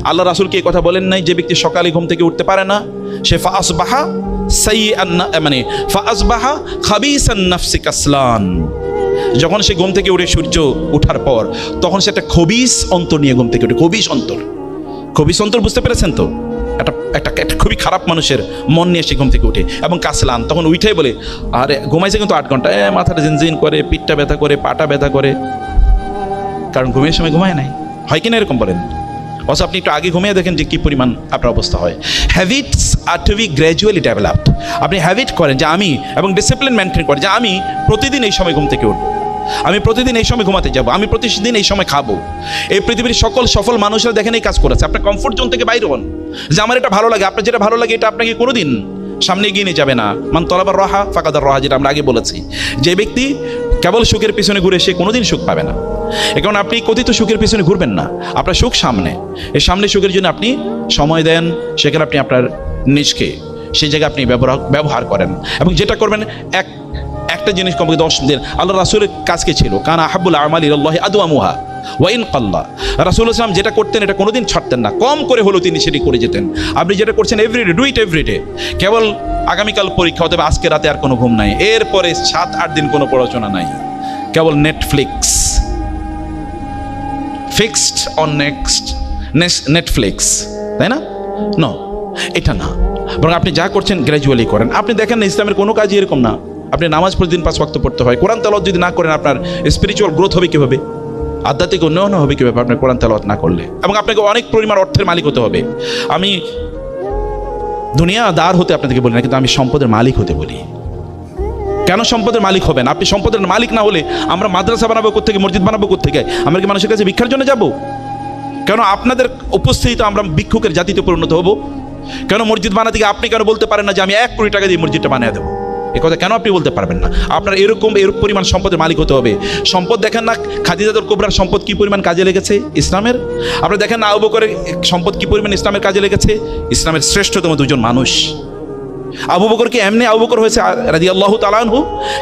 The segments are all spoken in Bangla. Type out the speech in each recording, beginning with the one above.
আল্লাহ রাসূল কি এই কথা বলেন নাই যে ব্যক্তি সকালে ঘুম থেকে উঠতে পারে না সে ফাসবাহা সাইয়্যান মানে ফাসবাহা খাবিসান নাফসি কাসলান, যখন সে ঘুম থেকে উঠে সূর্য ওঠার পর তখন সে একটা খবিস অন্তর নিয়ে ঘুম থেকে উঠে। খবিস অন্তর বুঝতে পেরেছেন তো? একটা খুবই খারাপ মানুষের মন নিয়ে সে ঘুম থেকে উঠে এবং কাসলান, তখন উঠেই বলে আরে ঘুমাইছে কিন্তু 8 ঘন্টা, মাথাটা জিনজিন করে, পিঠটা ব্যথা করে, পাটা ব্যথা করে, কারণ ঘুমের সময় ঘুমায় নাই। হয় কিনা এরকম বলেন? অথচ আপনি একটু আগে ঘুমিয়ে দেখেন যে কী পরিমাণ আপনার অবস্থা হয়। হ্যাবিটস আর টু বি গ্র্যাজুয়ালি ডেভেলপড। আপনি হ্যাবিট করেন যে আমি, এবং ডিসিপ্লিন মেনটেন করেন যে আমি প্রতিদিন এই সময় ঘুম থেকে উঠবো, আমি প্রতিদিন এই সময় ঘুমাতে যাব, আমি প্রতিদিন এই সময় খাবো। এই পৃথিবীর সকল সফল মানুষরা দেখেন এই কাজ করেছে। আপনার কমফোর্ট জোন থেকে বাইরে হন, যে আমার এটা ভালো লাগে, আপনার যেটা ভালো লাগে এটা আপনাকে কোনোদিন সামনে এগিয়ে নিয়ে যাবে না। মান তলাবার রাহা ফাকাদার রাহা, যেটা আমরা আগে বলেছি। যে ব্যক্তি কেবল সুখের পিছনে ঘুরে সে কোনোদিন সুখ পাবে না। এখন আপনি কথিত সুখের পিছনে ঘুরবেন না, আপনার সুখ সামনে। এই সামনে সুখের জন্য আপনি সময় দেন, সেখানে আপনি আপনার নিজকে সেই জায়গায় আপনি ব্যবহার করেন, এবং যেটা করবেন একটা জিনিস কমপক্ষে 10 দিন। আল্লাহ রাসূলের কাজকে ছিল কানা আহাব্বুল আমালি ইলাল্লাহি আদওয়ামুহা ওয়া ইন কাল্লা। রাসূল সাল্লাল্লাহু আলাইহি ওয়াসাল্লাম যেটা করতেন এটা কোনোদিন ছাড়তেন না, কম করে হলেও তিনি সেটি করে যেতেন। আপনি যেটা করছেন এভরিডে, ডু ইট এভরিডে। কেবল আগামীকাল পরীক্ষা, অথবা আজকে রাতে আর কোনো ঘুম নাই, এরপরে 7-8 দিন কোনো পড়াশোনা নাই, কেবল নেটফ্লিক্স, ফিক্সড অন নেটফ্লিক্স, তাই না? নো, এটা না, বরং আপনি যা করছেন গ্র্যাজুয়ালি করেন। আপনি দেখেন না ইসলামের কোনো কাজই এরকম না। আপনি নামাজ প্রতিদিন 5 ওয়াক্ত পড়তে হয়, কোরআন তেলাওয়াত যদি না করেন আপনার স্পিরিচুয়াল গ্রোথ হবে কীভাবে? আধ্যাত্মিক উন্নয়ন হবে কীভাবে আপনার কোরআন তেলাওয়াত না করলে? এবং আপনাকে অনেক পরিমাণ অর্থের মালিক হতে হবে। আমি দুনিয়াদার হতে আপনাদেরকে বলি না, কিন্তু আমি সম্পদের মালিক হতে বলি। কেন সম্পদের মালিক হবেন? আপনি সম্পদের মালিক না হলে আমরা মাদ্রাসা বানাবো কোত্থেকে, মসজিদ বানাবো কোত্থেকে? আমরা কি মানুষের কাছে ভিক্ষার জন্য যাব? কেন আপনাদের উপস্থিতিতে আমরা ভিক্ষুকের জাতিতে পরিণত হব? কেন মসজিদ বানাতে গিয়ে আপনি কেন বলতে পারেন না যে আমি 1 কোটি টাকা দিয়ে মসজিদটা বানিয়ে দেবো? এ কথা কেন আপনি বলতে পারবেন না? আপনার এরকম পরিমাণ সম্পদের মালিক হতে হবে। সম্পদ দেখেন না খাদিজাতুল কুবরার সম্পদ কি পরিমাণ কাজে লেগেছে ইসলামের। আপনি দেখেন না আবু বকরের সম্পদ কি পরিমাণ ইসলামের কাজে লেগেছে। ইসলামের শ্রেষ্ঠতম 2 জন মানুষ। আবু বকর কি এমনি আবু বকর হয়েছে রাদিয়াল্লাহু তাআলা আনহু?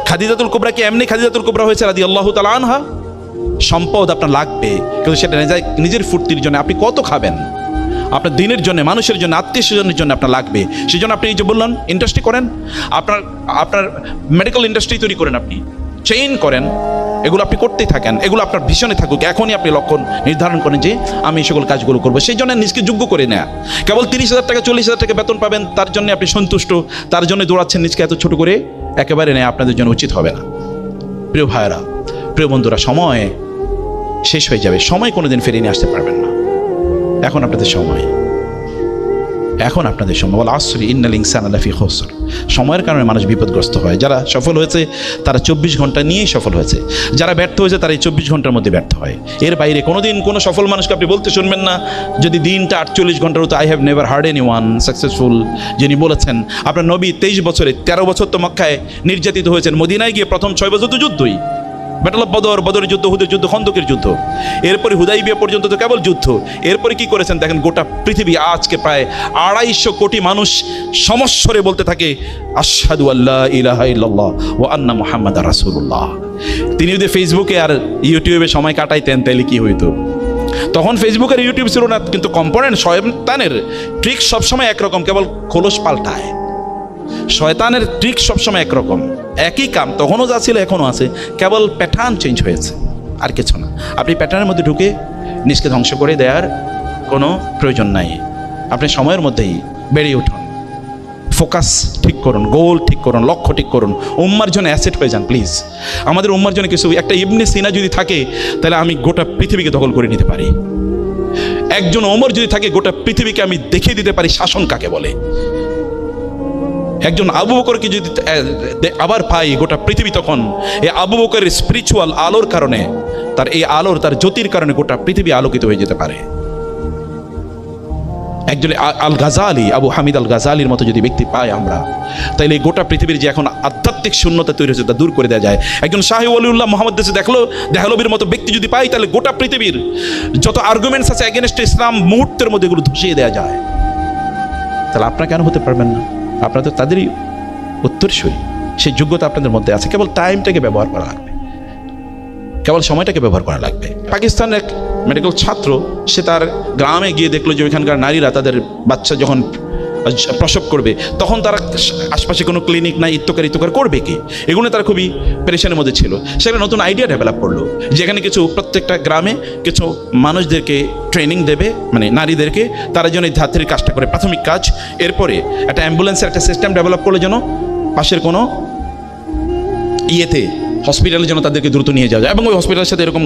খাদিজাতুল কুবরা কি এমনি খাদিজাতুল কুবরা হয়েছে রাদিয়াল্লাহু তাআলা আনহা? সম্পদ আপনার লাগবে, কিন্তু সেটা নিজের ফুর্তির জন্য আপনি কত খাবেন, আপনার দিনের জন্য, মানুষের জন্য, আত্মীয় স্বজনের জন্য আপনার লাগবে। সেই জন্য আপনি এই যে বললেন ইন্ডাস্ট্রি করেন, আপনার মেডিকেল ইন্ডাস্ট্রি তৈরি করেন, আপনি চেইন করেন, এগুলো আপনি করতেই থাকেন। এগুলো আপনার ভীষণে থাকুক। এখনই আপনি লক্ষ্য নির্ধারণ করেন যে আমি এই সকল কাজগুলো করবো। সেই জন্য নিজকে যোগ্য করে নেয়া। কেবল 30,000 টাকা 40,000 টাকা বেতন পাবেন তার জন্য আপনি সন্তুষ্ট, তার জন্য দৌড়াচ্ছেন নিজকে এত ছোট করে, একেবারে নেয়া আপনাদের জন্য উচিত হবে না। প্রিয় ভাইয়েরা, প্রিয় বন্ধুরা, সময় শেষ হয়ে যাবে, সময় কোনোদিন ফিরিয়ে নিয়ে আসতে পারবেন না। এখন আপনাদের সময়, এখন আপনাদের সময়। বল আসরি ইন্নাল ইনসানা লাফি খুসর। সময়ের কারণে মানুষ বিপদগ্রস্ত হয়। যারা সফল হয়েছে তারা 24 ঘন্টা নিয়েই সফল হয়েছে, যারা ব্যর্থ হয়েছে তারা এই 24 ঘন্টার মধ্যে ব্যর্থ হয়। এর বাইরে কোনোদিন কোনো সফল মানুষকে আপনি বলতে শুনবেন না যদি দিনটা 48 ঘন্টার হতো। I have never hard any one successful যিনি বলেছেন। আপনার নবী 23 বছরে 13 বছর তো মক্কায় নির্যাতিত হয়েছেন, মদিনায় গিয়ে প্রথম 6 বছর তো যুদ্ধই, ব্যাটল অফ বদরের যুদ্ধ, হুদের যুদ্ধ, খন্দকের যুদ্ধ, এরপরে হুদাইবিয়া পর্যন্ত তো কেবল যুদ্ধ। এরপরে কি করেছেন দেখেন, গোটা পৃথিবী আজকে প্রায় 250 কোটি মানুষ সমস্বরে বলতে থাকে আশহাদু আল্লা ইলাহা ইল্লাল্লাহ ওয়া আন্না মুহাম্মাদার রাসূলুল্লাহ। তিনি যদি ফেসবুকে আর ইউটিউবে সময় কাটাইতেন তাহলে কি হইতো? তখন ফেসবুক আর ইউটিউব ছিল না, কিন্তু কম্পোনেন্ট শয়তানের ট্রিক সবসময় একরকম, কেবল খোলস পাল্টায়। শয়তানের ট্রিক সবসময় একরকম, একই কাম তখনও যা ছিল এখনও আছে, কেবল প্যাটার্ন চেঞ্জ হয়েছে, আর কিছু না। আপনি প্যাটার্নের মধ্যে ঢুকে নিজকে ধ্বংস করে দেওয়ার কোনো প্রয়োজন নাই। আপনি সময়ের মধ্যেই বেরিয়ে উঠুন, ফোকাস ঠিক করুন, গোল ঠিক করুন, লক্ষ্য ঠিক করুন, উম্মার জন্য অ্যাসেট হয়ে যান প্লিজ। আমাদের উম্মার জন্য কিছু একটা ইবনে সিনা যদি থাকে তাহলে আমি গোটা পৃথিবীকে দখল করে নিতে পারি। একজন ওমর যদি থাকে গোটা পৃথিবীকে আমি দেখিয়ে দিতে পারি শাসন কাকে বলে। একজন আবু বকরকে যদি আবার পাই গোটা পৃথিবী, তখন এই আবু বকরের স্পিরিচুয়াল আলোর কারণে, তার এই আলোর, তার জ্যোতির কারণে গোটা পৃথিবী আলোকিত হয়ে যেতে পারে। একজন আল গাজালি, আবু হামিদ আল গাজালির মতো যদি ব্যক্তি পাই আমরা, তাইলে গোটা পৃথিবীর যে এখন আধ্যাত্মিক শূন্যতা তৈরি হয়েছে তা দূর করে দেওয়া যায়। একজন শাহী ওয়ালিউল্লাহ মুহাম্মদ দেহলভির মতো ব্যক্তি যদি পাই, তাহলে গোটা পৃথিবীর যত আর্গুমেন্টস আছে এগেনস্ট ইসলাম মুহূর্তের মধ্যে এগুলো ধসিয়ে দেওয়া যায়। তাহলে আপনারা কেন হতে পারবেন না? আপনারা তো তাদেরই উত্তরসূরি, সেই যোগ্যতা আপনাদের মধ্যে আছে। কেবল টাইমটাকে ব্যবহার করা লাগবে, কেবল সময়টাকে ব্যবহার করা লাগবে। পাকিস্তানের এক মেডিকেল ছাত্র, সে তার গ্রামে গিয়ে দেখলো যে ওইখানকার নারীরা তাদের বাচ্চা যখন প্রসব করবে তখন তারা আশপাশে কোনো ক্লিনিক নাই, ইত্যকার করবে কি, এগুলো তারা খুবই পেরেশানির মধ্যে ছিল। সেখানে নতুন আইডিয়া ডেভেলপ করলো, যেখানে কিছু প্রত্যেকটা গ্রামে কিছু মানুষদেরকে ট্রেনিং দেবে, মানে নারীদেরকে, তারা যেন এই ধাত্রীর কাজটা করে, প্রাথমিক কাজ। এরপরে একটা অ্যাম্বুলেন্সের একটা সিস্টেম ডেভেলপ করলো, যেন পাশের কোনো ইয়েতে হসপিটালে যেন তাদেরকে দ্রুত নিয়ে যাওয়া যায়। এবং ওই হসপিটালের সাথে এরকম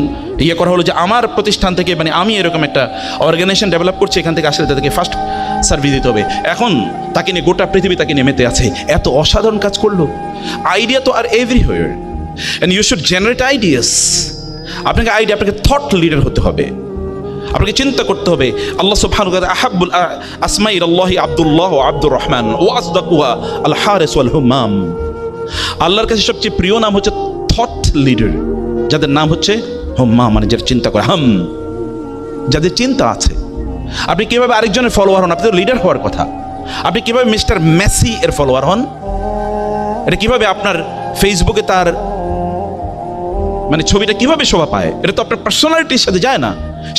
করা হলো যে আমার প্রতিষ্ঠান থেকে, মানে আমি এরকম একটা অর্গানাইজেশন ডেভেলাপ করছি, এখান থেকে আসলে তাদেরকে ফার্স্ট সার্ভিস দিতে হবে। এখন তাকে নিয়ে গোটা পৃথিবী তাকে নেমেতে আছে, এত অসাধারণ কাজ করলো। আইডিয়া তো are everywhere, and you should generate ideas. আপনাকে থট লিডার হতে হবে, আপনাকে চিন্তা করতে হবে। আল্লাহ সুবহানাহু ওয়া তাআলা আহাব্বুল আসমাই ইলাল্লাহি আব্দুল্লাহ ওয়া আব্দুর রহমান ওয়া আসদাকুহা আল হারিস ওয়াল হুম্মাম। আল্লাহর কাছে সবচেয়ে প্রিয় নাম হচ্ছে থট লিডার, যাদের নাম হচ্ছে হুম্মাম, মানে যারা চিন্তা করে, যাদের চিন্তা আছে। আপনি কিভাবে আরেকজনের ফলোয়ার হন? আপনি তো লিডার হওয়ার কথা। আপনি কিভাবে মিস্টার মেসি এর ফলোয়ার হন? এটা কিভাবে আপনার ফেসবুকে তার মানে ছবিটা কিভাবে শোভা পায়? এটা তো আপনার পার্সোনালিটির সাথে যায় না।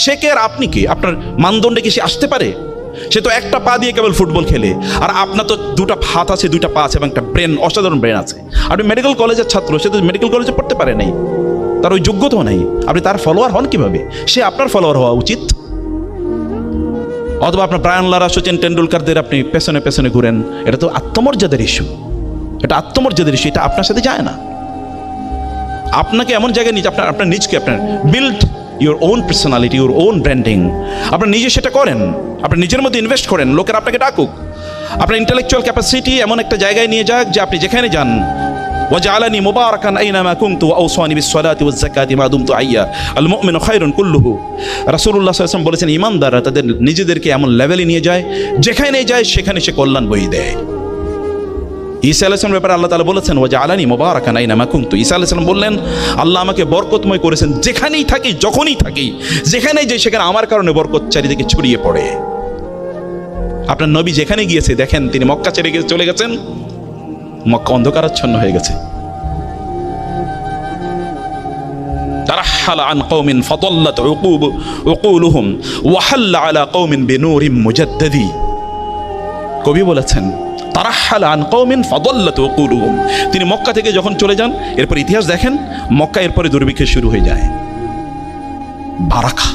সে কে আর আপনি কি? আপনার মানদণ্ডে কি সে আসতে পারে? সে তো একটা পা দিয়ে কেবল ফুটবল খেলে, আর আপনার তো দুটা হাত আছে, দুইটা পা আছে, এবং একটা ব্রেন, অসাধারণ ব্রেন আছে। আপনি মেডিকেল কলেজের ছাত্র, সে তো মেডিকেল কলেজে পড়তে পারে নাই, তার ওই যোগ্যতাও নাই। আপনি তার ফলোয়ার হন কিভাবে? সে আপনার ফলোয়ার হওয়া উচিত। অথবা আপনার ব্রায়ান লারা, সচিন টেন্ডুলকারদের আপনি পেছনে পেছনে ঘুরেন, এটা তো আত্মমর্যাদার ইস্যু, এটা আত্মমর্যাদার ইস্যু, এটা আপনার সাথে যায় না। আপনাকে এমন জায়গায় নিয়ে আপনার নিজকে আপনার build your own personality, your own branding. আপনার নিজে সেটা করেন, আপনার নিজের মধ্যে ইনভেস্ট করেন, লোকের আপনাকে ডাকুক। আপনার ইন্টেলেকচুয়াল ক্যাপাসিটি এমন একটা জায়গায় নিয়ে যাক যে আপনি যেখানে যান, ওয়াজআলানি মুবারাকান আইনামা কুনতু ওয়া আওসানি বিস-সালাতি ওয়াজ-যাকাতি মা দুমতু হাইয়া আল মুমিনু খায়রুন কুল্লুহু। রাসূলুল্লাহ সাল্লাল্লাহু আলাইহি ওয়াসাল্লাম বলেছেন, ঈমানদাররা তাদের নিজেদেরকে এমন লেভেলে নিয়ে যায় যেখানে যায় সেখানে সে কল্যাণ বয়ে দেয়। ঈসা আলাইহিস সালামের ব্যাপারে আল্লাহ তাআলা বলেছেন, ওয়াজআলানি মুবারাকান আইনামা কুনতু। ঈসা আলাইহিস সালাম বললেন, আল্লাহ আমাকে বরকতময় করেছেন, যেখানেই থাকি, যখনই থাকি, যেখানেই যাই সেখানে আমার কারণে বরকত চারিদিকে ছড়িয়ে পড়ে। আপনার নবী যেখানে গিয়েছে দেখেন, তিনি মক্কা ছেড়ে চলে গেছেন, মক্কা অন্ধকারাচ্ছন্ন হয়ে গেছে। তারাহালা আন কওমিন ফাদাল্লাত উকুলুহুম ওয়া হাল্লা আলা কওমিন বিনূরিন মুজাদ্দাদি। কবি বলেছেন, তারাহালা আন কওমিন ফাদাল্লাত উকুলুহুম। তিনি মক্কা থেকে যখন চলে যান, এরপর ইতিহাস দেখেন, মক্কা এরপরে দুর্ভিক্ষ শুরু হয়ে যায়, বারাকা।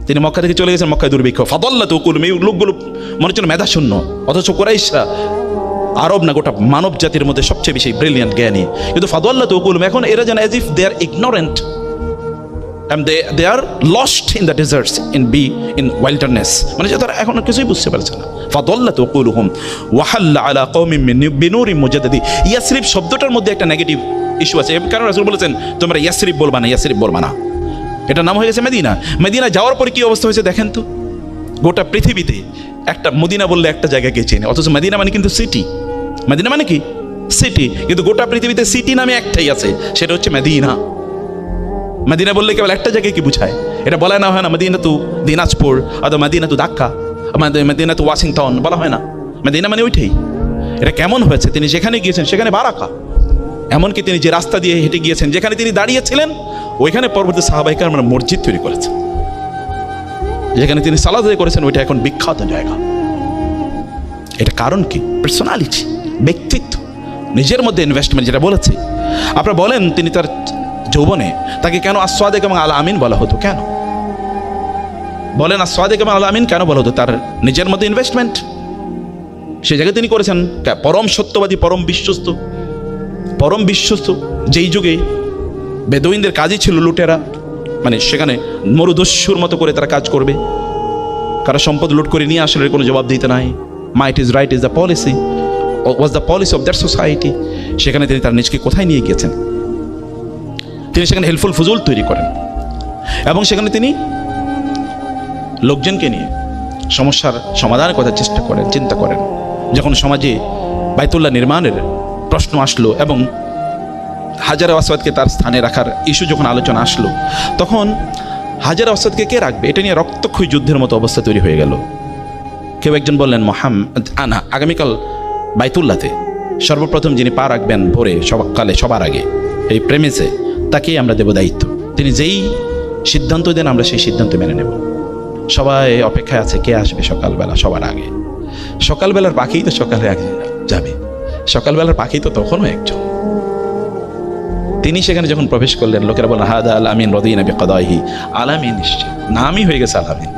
তিনি মক্কা থেকে চলে গেছেন, মক্কায় দুর্ভিক্ষ। ফাদাল্লাত উকুলুহুম, এই লোকগুলো মনে হচ্ছে মেধা শূন্য, অথচ কুরাইশরা আরব না গোটা মানব জাতির মধ্যে সবচেয়ে বেশি ব্রিলিয়ান্ট জ্ঞানী, কিন্তু ফাদাল্লাত উকুলুহুম, এখন এরা যেন as if they are ignorant and they are lost in the deserts in wilderness, মানে যে তারা এখন কিছুই বুঝতে পারছে না। ফাদাল্লাত উকুলুহুম ওয়া হাল্লা আলা কওমিন বিনুরিন মুজাদ্দাদি। ইয়াসরিব শব্দটার মধ্যে একটা নেগেটিভ ইস্যু আছে, কারণ রাসূল বলেছেন তোমরা ইয়াসরিব বলবা না, ইয়াসরিব বলবা না। এটা নাম হয়ে গেছে মদিনা। মদিনা যাওয়ার পরে কি অবস্থা হয়েছে দেখেন তো। গোটা পৃথিবীতে একটা মদিনা বললে একটা জায়গাকে চেনে, অথচ মদিনা মানে কিন্তু সিটি। মদিনা মানে কি? সিটি। কিন্তু গোটা পৃথিবীতে সিটি নামে একটাই আছে, সেটা হচ্ছে মদিনা। মদিনা বললে কেবল একটা জায়গায় কি বুঝায়? এটা বলা না হয় না মদিনা তু দিনাজপুর, অথবা মদিনা তু ঢাকা, মদিনা তু ওয়াশিংটন, বলা হয় না। মদিনা মানে ওইটাই। এটা কেমন হয়েছে? তিনি যেখানে গিয়েছেন সেখানে বারাকা। এমনকি তিনি যে রাস্তা দিয়ে হেঁটে গিয়েছেন, যেখানে তিনি দাঁড়িয়েছিলেন, ওইখানে পরবর্তী সাহাবায়ে কেরামরা মসজিদ তৈরি করেছেন। যেখানে তিনি সালাত আদায় করেছেন, ওইটা এখন বিখ্যাত জায়গা। এটা কারণ কি? পার্সোনালিটি, ব্যক্তিত্ব, নিজের মধ্যে ইনভেস্টমেন্ট, যেটা বলেছি। আপনারা বলেন, তিনি তার যৌবনে তাকে কেন আসওয়াদিক এবং আল আমিন বলা হতো? কেন বলেন আসওয়াদিক এবং আল আমিন কেন বলা হতো? তার নিজের মধ্যে ইনভেস্টমেন্ট সে জায়গায় তিনি করেছেন। পরম সত্যবাদী, পরম বিশ্বস্ত। যেই যুগে বেদুইনদের কাজই ছিল লুটেরা, মানে সেখানে মরুদস্যুর মতো করে তারা কাজ করবে, কারো সম্পদ লুট করে নিয়ে আসলে কোনো জবাব দিতে নাই। Might is right is the policy, was the policy of that society. সেখানে তিনি তার নিজকে কোথায় নিয়ে গিয়েছেন? তিনি সেখানে হেল্পফুল ফুজুল তৈরি করেন, এবং সেখানে তিনি লোকজনকে নিয়ে সমস্যার সমাধানের কথা চেষ্টা করেন, চিন্তা করেন। যখন সমাজে বাইতুল্লাহ নির্মাণের প্রশ্ন আসলো এবং হাজারে আসওয়াদকে তার স্থানে রাখার ইস্যু যখন আলোচনা আসলো, তখন হাজারে আসওয়াদকে কে রাখবে, এটা নিয়ে রক্তক্ষয়ী যুদ্ধের মতো অবস্থা তৈরি হয়ে গেল। কেউ একজন বললেন, আগামীকাল বাইতুল্লাহতে সর্বপ্রথম যিনি পা রাখবেন ভোরে সকালে সবার আগে এই প্রেমিসে, তাকেই আমরা দেব দায়িত্ব। তিনি যেই সিদ্ধান্ত দেন, আমরা সেই সিদ্ধান্ত মেনে নেব। সবাই অপেক্ষায় আছে কে আসবে সকালবেলা সবার আগে। সকালবেলার পাখি তো সকালে আগে যাবে, সকালবেলার পাখি তো তখনও একজন। তিনি সেখানে যখন প্রবেশ করলেন, লোকেরা বললেন হাদা আল আমিন রদিনা বিকদাইহি, আলামিন নিশ্চয়, নামই হয়ে গেছে আলামিন।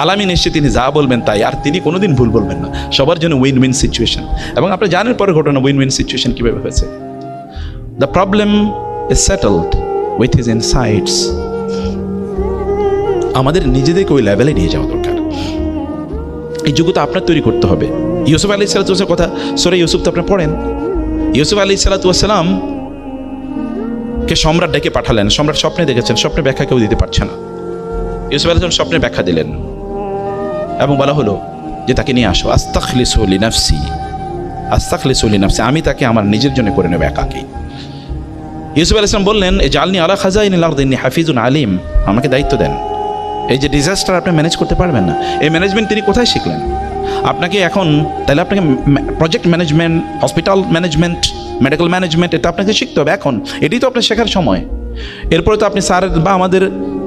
আলামিন এসে তিনি যা বলবেন তাই, আর তিনি কোনোদিন ভুল বলবেন না। সবার জন্য উইন উইন সিচুয়েশন। এবং আপনি জানেন পরে ঘটনা উইন উইন সিচুয়েশন কীভাবে হয়েছে। The problem is settled with his insights. আমাদের নিজেদেরকে ওই লেভেলে নিয়ে যাওয়া দরকার। এই যোগ্যতা আপনার তৈরি করতে হবে। ইউসুফ আলী সাল্লাতুর কথা সূরা ইউসুফ তো আপনি পড়েন। ইউসুফ আলী সাল্লাম কে সম্রাট ডেকে পাঠালেন। সম্রাট স্বপ্নে দেখেছেন, স্বপ্নে ব্যাখ্যা কেউ দিতে পারছে না। ইউসুফ আলী স্বপ্নে ব্যাখ্যা দিলেন এবং বলা হলো যে তাকে নিয়ে আসো। আস্তাখলিসু লিনাফসি, আস্তাখলিসু লিনাফসি, আমি তাকে আমার নিজের জন্য করে নেব একাকী। ইউসুফ আলাইহিস সালাম বললেন জালনি আলা খাজাইনিল আরদি ইন্নী হাফিজুন আলিম, আমাকে দায়িত্ব দেন। এই যে ডিজাস্টার আপনি ম্যানেজ করতে পারবেন না, এই ম্যানেজমেন্ট তিনি কোথায় শিখলেন? আপনাকে এখন তাহলে আপনাকে project management, hospital management, medical management, এটা আপনাকে শিখতে হবে এখন। এটাই তো আপনার শেখার সময়। এরপরে তো আপনি স্যার বা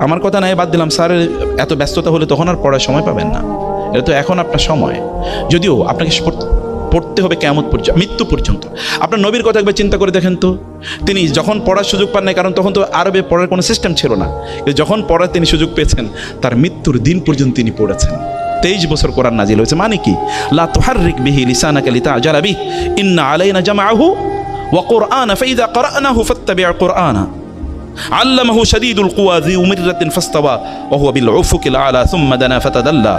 আমার কথা নাই বাদ দিলাম, স্যারের এত ব্যস্ততা হলে তখন আর পড়ার সময় পাবেন না। এটা তো এখন আপনার সময়। যদিও আপনাকে পড়তে হবে কিয়ামত পর্যন্ত, মৃত্যু পর্যন্ত। আপনার নবীর কথা একবার চিন্তা করে দেখেন তো, তিনি যখন পড়ার সুযোগ পান নাই, কারণ তখন তো আরবে পড়ার কোনো সিস্টেম ছিল না, যখন পড়ার তিনি সুযোগ পেয়েছেন তার মৃত্যুর দিন পর্যন্ত তিনি পড়েছেন। 23 বছর কোরআন নাজিল হয়েছে। মানে কি? লা তুহাররিক বিহি লিসানাকা লিতা'জালা বিহি ইন্না আলাইনা জামআহু ওয়া কুরআনা ফাইযা ক্বরা'নাহু ফাত্তাবি' কুরআনা আল্লামাহু শাদীদুল কুওয়া যু মিররাতিন ফাসতাওয়া ওয়া হুয়া বিল উফুকিল আ'লা সুম্মা দানা ফাতাদাল্লা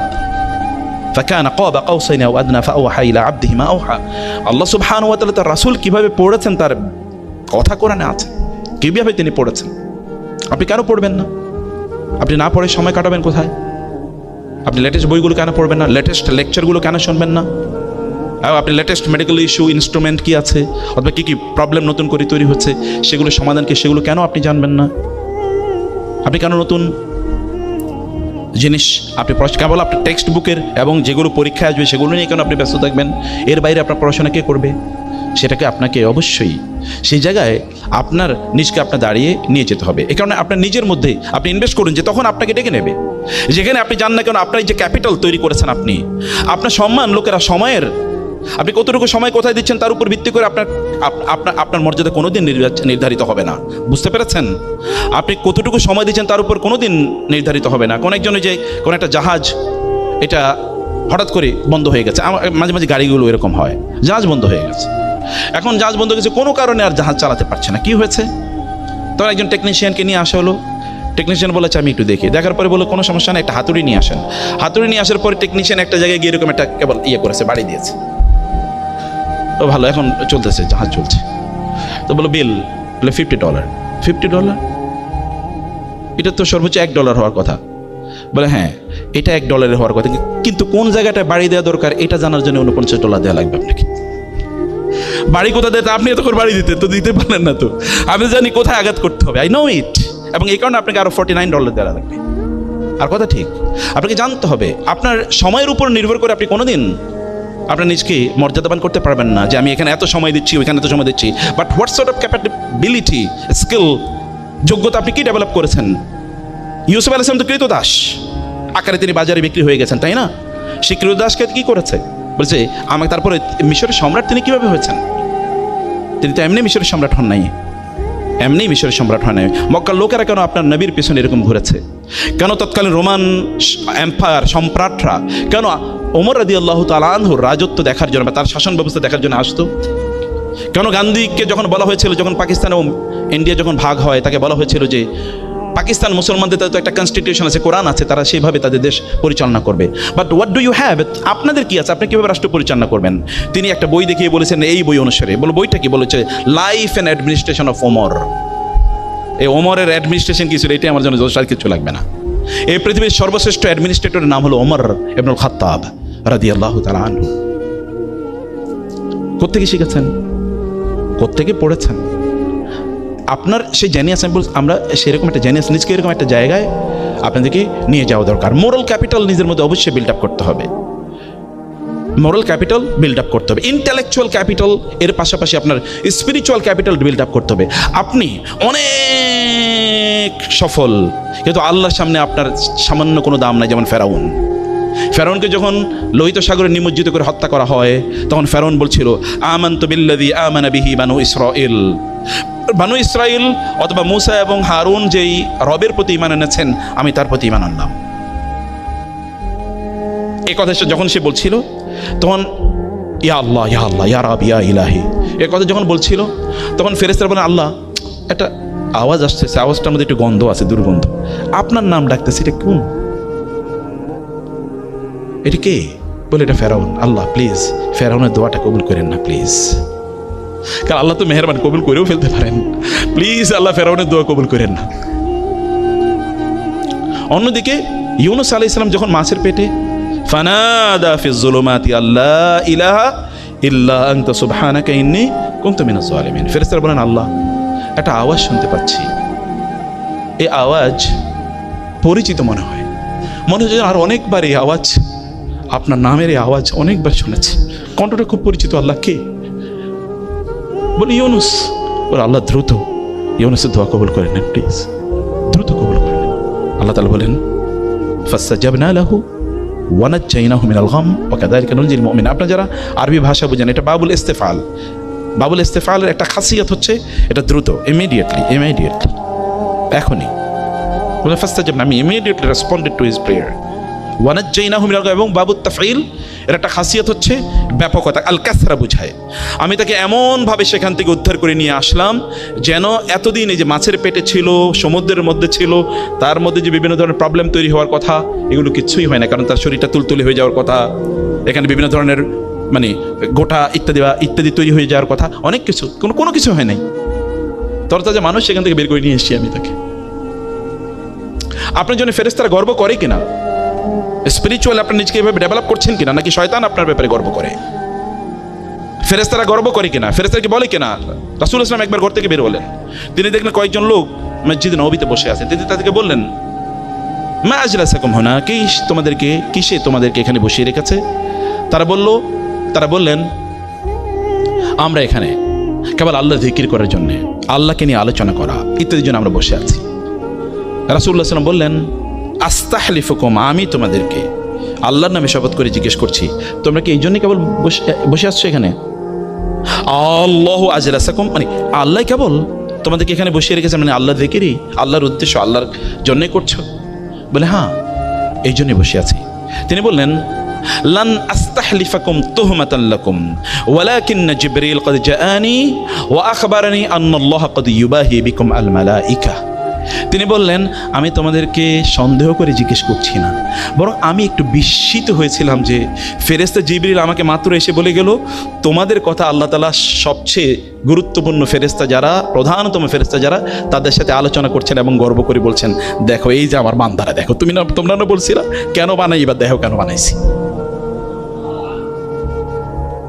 ফাকানা ক্বাবা কাওসাইনি আও আদনা ফাআওহা ইলা আবদিহি মা আওহা। আল্লাহ সুবহানাহু ওয়া তাআলা তার রাসূল কিভাবে পড়েছেন তার কথা কোরআনে আছে, কিভাবে তিনি পড়েছেন। আপনি কেন পড়বেন না? আপনি না পড়ে সময় কাটাবেন কোথায়? আপনি লেটেস্ট বইগুলো কেন পড়বেন না? লেটেস্ট লেকচারগুলো কেন শুনবেন না? আপনি লেটেস্ট মেডিকেল ইস্যু, ইনস্ট্রুমেন্ট কি আছে, অথবা কী কী প্রবলেম নতুন করে তৈরি হচ্ছে, সেগুলো সমাধান কি, সেগুলো কেন আপনি জানবেন না? আপনি কেন নতুন জিনিস আপনি কেবল আপনার টেক্সট বুকের এবং যেগুলো পরীক্ষায় আসবে সেগুলো নিয়ে কেন আপনি ব্যস্ত থাকবেন? এর বাইরে আপনার পড়াশোনা কে করবে? সেটাকে আপনাকে অবশ্যই সেই জায়গায় আপনার নিজকে আপনার দাঁড়িয়ে নিয়ে যেতে হবে। এই কারণে আপনার নিজের মধ্যে আপনি ইনভেস্ট করুন, যে তখন আপনাকে ডেকে নেবে। যেখানে আপনি জান না কেন, আপনার যে ক্যাপিটাল তৈরি করেছেন আপনি, আপনার সম্মান লোকেরা সময়ের, আপনি কতটুকু সময় কোথায় দিচ্ছেন তার উপর ভিত্তি করে আপনার মর্যাদা কোনোদিন নির্ধারিত হবে না। বুঝতে পেরেছেন? আপনি কতটুকু সময় দিচ্ছেন তার উপর কোনোদিন নির্ধারিত হবে না। কোন একজনে যে কোনো একটা জাহাজ এটা হঠাৎ করে বন্ধ হয়ে গেছে, মাঝে মাঝে গাড়িগুলো এরকম হয়, জাহাজ বন্ধ হয়ে গেছে। এখন জাহাজ বন্ধ হয়ে গেছে, কোনো কারণে আর জাহাজ চালাতে পারছে না। কি হয়েছে? তখন একজন টেকনিশিয়ানকে নিয়ে আসা হলো। টেকনিশিয়ান বলেছে আমি একটু দেখি। দেখার পরে বলে কোনো সমস্যা নেই, একটা হাতুড়ি নিয়ে আসেন। হাতুড়ি নিয়ে আসার পরে টেকনিশিয়ান একটা জায়গায় গিয়ে এরকম একটা কেবল করেছে, বাড়ি দিয়েছে। তো ভালো, এখন চলতেছে, জাহাজ চলছে। তো বলো বিল, বলে $50। $50? এটা তো সর্বোচ্চ $1 হওয়ার কথা। বলে হ্যাঁ, এটা $1 হওয়ার কথা, কিন্তু কোন জায়গাটায় বাড়ি দেওয়া দরকার এটা জানার জন্য $49 দেওয়া লাগবে আপনাকে। বাড়ি কোথায় দেয় আপনি এতক্ষণ বাড়ি দিতে পারলেন না। তো আমি জানি কোথায় আঘাত করতে হবে, আই নো ইট। এবং এই কারণে আপনাকে আরো $49 দেওয়া লাগবে। আর কথা ঠিক, আপনাকে জানতে হবে আপনার সময়ের উপর নির্ভর করে আপনি কোনোদিন আপনার নিজকে মর্যাদাবান করতে পারবেন না, যে আমি এখানে এত সময় দিচ্ছি, ওইখানে এত সময় দিচ্ছি। But what sort of capability, skill, যোগ্যতা আপনি কি ডেভেলপ করেছেন? ইউসুফ আলাইহিস সালাম তো কৃতদাস আকারে তিনি বাজারে বিক্রি হয়ে গেছেন, তাই না? সেই কৃতদাসকে কি করেছে? বলছে আমাকে। তারপরে মিশরের সম্রাট তিনি কিভাবে হয়েছেন? তিনি তো এমনি মিশরের সম্রাট হন নাই, এমনি মিশরের সম্রাট হয় নাই। মক্কার লোকেরা কেন আপনার নবীর পিছনে এরকম ঘুরেছে? কেন তৎকালীন রোমান এম্পায়ার সম্রাটরা কেন ওমর রাদিয়াল্লাহু তাআলা আনহুর রাজত্ব দেখার জন্য, তার শাসন ব্যবস্থা দেখার জন্য আসতো? কেন গান্ধীকে যখন বলা হয়েছিল, যখন পাকিস্তান ও ইন্ডিয়া যখন ভাগ হয়, তাকে বলা হয়েছিল যে পাকিস্তান মুসলমানদের তো একটা কনস্টিটিউশন আছে, কোরআন আছে, তারা সেইভাবে তাদের দেশ পরিচালনা করবে। But what do you have? আপনাদের কি আছে? আপনি কীভাবে রাষ্ট্র পরিচালনা করবেন? তিনি একটা বই দেখিয়ে বলেছেন, এই বই অনুসারে। বলো বইটা কি? বলেছে life and administration of Omar. এই ওমরের অ্যাডমিনিস্ট্রেশন কি ছিল, এটাই আমার জন্য আর কিছু লাগবে না। এই পৃথিবীর সর্বশ্রেষ্ঠ অ্যাডমিনিস্ট্রেটরের নাম হলো ওমর ইবনুল খাত্তাব রাদিয়াল্লাহু তাআলা আনহু। কোত্থেকে শিখেছেন? কোত্থেকে পড়েছেন? আপনার সেই জেনিয়াস, আমরা সেরকম একটা জেনিয়াস নিজকে এরকম একটা জায়গায় আপনাদেরকে নিয়ে যাওয়া দরকার। মোরাল ক্যাপিটাল নিজের মধ্যে অবশ্যই বিল্ড আপ করতে হবে। মোরাল ক্যাপিটাল বিল্ড আপ করতে হবে, ইন্টেলেকচুয়াল ক্যাপিটাল, এর পাশাপাশি আপনার স্পিরিচুয়াল ক্যাপিটাল বিল্ড আপ করতে হবে। আপনি অনেক অনেক সফল, কিন্তু আল্লাহর সামনে আপনার সামান্য কোনো দাম নাই। যেমন ফেরাউনকে যখন লোহিত সাগরে নিমজ্জিত করে হত্যা করা হয়, তখন ফেরাউন বলছিল আমানতু বিল্লাযী আমানা বিহি বানু ইসরাঈল। বানু ইসরাঈল অথবা মূসা এবং হারুন যেই রবের প্রতি ঈমান এনেছেন, আমি তার প্রতি ঈমান আনলাম। এই কথা যখন সে বলছিল, তখন ইয়া আল্লাহ ইয়া আল্লাহ ইয়া রাব ইয়া ইলাহি, এই কথা যখন বলছিল, তখন ফেরেশতারা বলেন আল্লাহ, একটা আওয়াজ আসতেছে, আওয়াজটার মধ্যে একটু গন্ধ আছে, দুর্গন্ধ। আপনার নাম ডাকতেছে, এটা কোন? এটা কে? বলে এটা ফেরাউন। আল্লাহ প্লিজ ফেরাউনের দোয়াটা কবুল করেন না প্লিজ, কারণ আল্লাহ তো মেহেরবান, কবুল করেও ফেলতে পারেন। প্লিজ আল্লাহ ফেরাউনের দোয়া কবুল করেন না। অন্যদিকে ইউনুস আলাইহিস সালাম যখন মাছের পেটে, ফানাদা ফিজ যুলুমাতি আল্লা ইলাহা ইল্লা আনতা সুবহানাকা ইন্নী কুনতু মিনাজ জালিমিন। ফেরেশতারা বলেন আল্লাহ, একটা আওয়াজ শুনতে পাচ্ছি, এই আওয়াজ পরিচিত মনে হয়, আর অনেকবার এই আওয়াজ, আপনার নামের এই আওয়াজ অনেকবার শুনেছি, কণ্ঠটা খুব পরিচিত। আল্লাহ কে? বলি ইউনুস। বলে আল্লাহ দ্রুত ইউনুসের দোয়া কবুল করে নেন প্লিজ, দ্রুত কবুল করে নেন। আল্লাহ তাআলা বলেন ফাসতাজাবনা লাহু ওয়া নাজ্জাইনাহু মিনাল গাম ওয়া কাযালিকা নুনজিল মুমিনিন। আপনারা যারা আরবি ভাষা বুঝেন, এটা বাবুল ইস্তেফাল। বাবুল ইস্তেফালের একটা খাসিয়ত হচ্ছে এটা দ্রুত, ইমিডিয়েটলি, এখনই। বলে ফাসতাজাবনা, আমি immediately responded to his prayer. ওয়া নাজ্জাইনাহু মিনাল গাম, এবং বাবুত তাফঈল এর একটা খাসিয়ত হচ্ছে ব্যাপকতা, আল কাসরা বুঝায়। আমি তাকে এমনভাবে সেখান থেকে উদ্ধার করে নিয়ে আসলাম যেন এতদিন এই যে মাছের পেটে ছিল, সমুদ্রের মধ্যে ছিল, তার মধ্যে যে বিভিন্ন ধরনের প্রবলেম তৈরি হওয়ার কথা, এগুলো কিচ্ছুই হয় না, কারণ তার শরীরটা তুলতুলে হয়ে যাওয়ার কথা, এখানে বিভিন্ন ধরনের মানে গোটা ইত্যাদি তৈরি হয়ে যাওয়ার কথা, অনেক কিছু, কোনো কিছু হয় নাই। তরতাজা মানুষ সেখান থেকে বের করে নিয়ে এসেছি আমি তাকে। আপনার জন্য ফেরেশতারা গর্ব করে কিনা? স্পিরিচুয়াল আপনার নিজেকে এভাবে ডেভেলপ করছেন কিনা, নাকি শয়তান আপনার ব্যাপারে গর্ব করে? ফেরেশতারা গর্ব করে কিনা? ফেরেশতারা কি বলে কিনা? রাসূল ইসলাম একবার ঘর থেকে বের হলেন, তিনি দেখলেন কয়েকজন লোক মসজিদে নববীতে বসে আছেন। তিনি তাদেরকে বললেন মা আজলাসাকুম হুনা, কিসে তোমাদেরকে এখানে বসিয়ে রেখেছে? তারা বললেন আমরা এখানে কেবল আল্লাহ জিকির করার জন্য, আল্লাহকে নিয়ে আলোচনা করা ইত্যাদির জন্য আমরা বসে আছি। রাসূলুল্লাহ সাল্লাল্লাহু আলাইহি ওয়াসাল্লাম বললেন আস্তাহলিফুকুম, আমি তোমাদেরকে আল্লাহর নামে শপথ করে জিজ্ঞেস করছি, তোমরা কি এই জন্যই কেবল বসে আসছো এখানে? আল্লাহু আজলাসাকুম, মানে আল্লাহ কেবল তোমাদেরকে এখানে বসিয়ে রেখেছেন, মানে আল্লাহর জিকিরই, আল্লাহর উদ্দেশ্য, আল্লাহর জন্যই করছো? বলে হ্যাঁ, এই জন্যই বসে আছি। তিনি বললেন লান আস্তাহলিফাকুম তুহমাতান লাকুম ওয়ালাকিন্না জিবরিল ক্বাদ জাআনি ওয়া আখবারানি আন্নাল্লাহ ক্বাদ ইউবাহি বিকুম আল মালাইকা। তিনি বললেন আমি তোমাদেরকে সন্দেহ করে জিজ্ঞেস করছি না, বরং আমি একটু বিস্মিত হয়েছিলাম যে ফেরেশতা জিবরিল আমাকে মাত্র এসে বলে গেল তোমাদের কথা আল্লাহ তাআলা সবচেয়ে গুরুত্বপূর্ণ ফেরেশতা যারা, প্রধানতম ফেরেশতা যারা, তাদের সাথে আলোচনা করছেন এবং গর্ব করে বলছেন দেখো এই যে আমার বান্দারা, দেখো তোমরা না বলছিলা কেন বানাই, এবার দেখো কেন বানাইছি।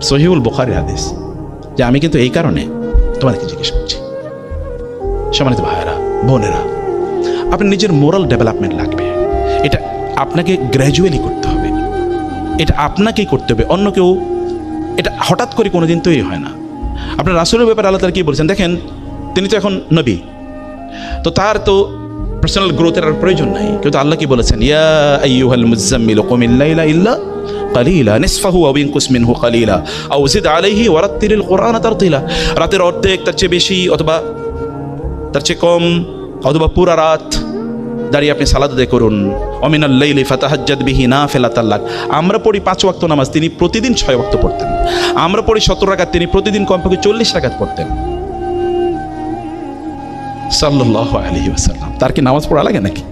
সহিহুল বুখারী হাদিস, যে আমি কিন্তু এই কারণে তোমাদেরকে জিজ্ঞেস করছি। সম্মানিত ভাইয়েরা, বোনেরা, আপনার নিজের মোরাল ডেভেলপমেন্ট লাগবে, এটা আপনাকে গ্র্যাজুয়ালি করতে হবে, এটা আপনাকেই করতে হবে, অন্য কেউ এটা হঠাৎ করে কোনোদিন তৈরি হয় না। আপনার রাসূলের ব্যাপারে আল্লাহ তাআলা কি বলছেন দেখেন, তিনি তো এখন নবী, তো তার তো পার্সোনাল গ্রোথের আর প্রয়োজন নাই, কিন্তু আল্লাহ কি বলেছেন ইয়া আইয়ুহাল মুযাম্মিল কুমিল লাইলা ইল্লা কালিলা নিসফাহু আও ইনকুস মিনহু কালিলা আও জিদ আলাইহি ওয়ারাত্তিলিল কুরআনা তারতিলা। রাতের অর্ধেক, তার চেয়ে বেশি অথবা তার চেয়ে কম অথবা পুরা রাত দাঁড়িয়ে আপনি সালাত আদায় করুন। ওমিনাল লাইলি ফাতাহাজ্জাদ বিহি নাফিলাতাল লাক। আমরা পড়ি 5 ওয়াক্ত নামাজ, তিনি প্রতিদিন 6 ওয়াক্ত পড়তেন। আমরা পড়ি 70 রাকাত, তিনি প্রতিদিন কমপক্ষে 40 রাকাত পড়তেন সাল্লাল্লাহু আলাইহি ওয়াসাল্লাম। তার কি নামাজ পড়া লাগে নাকি?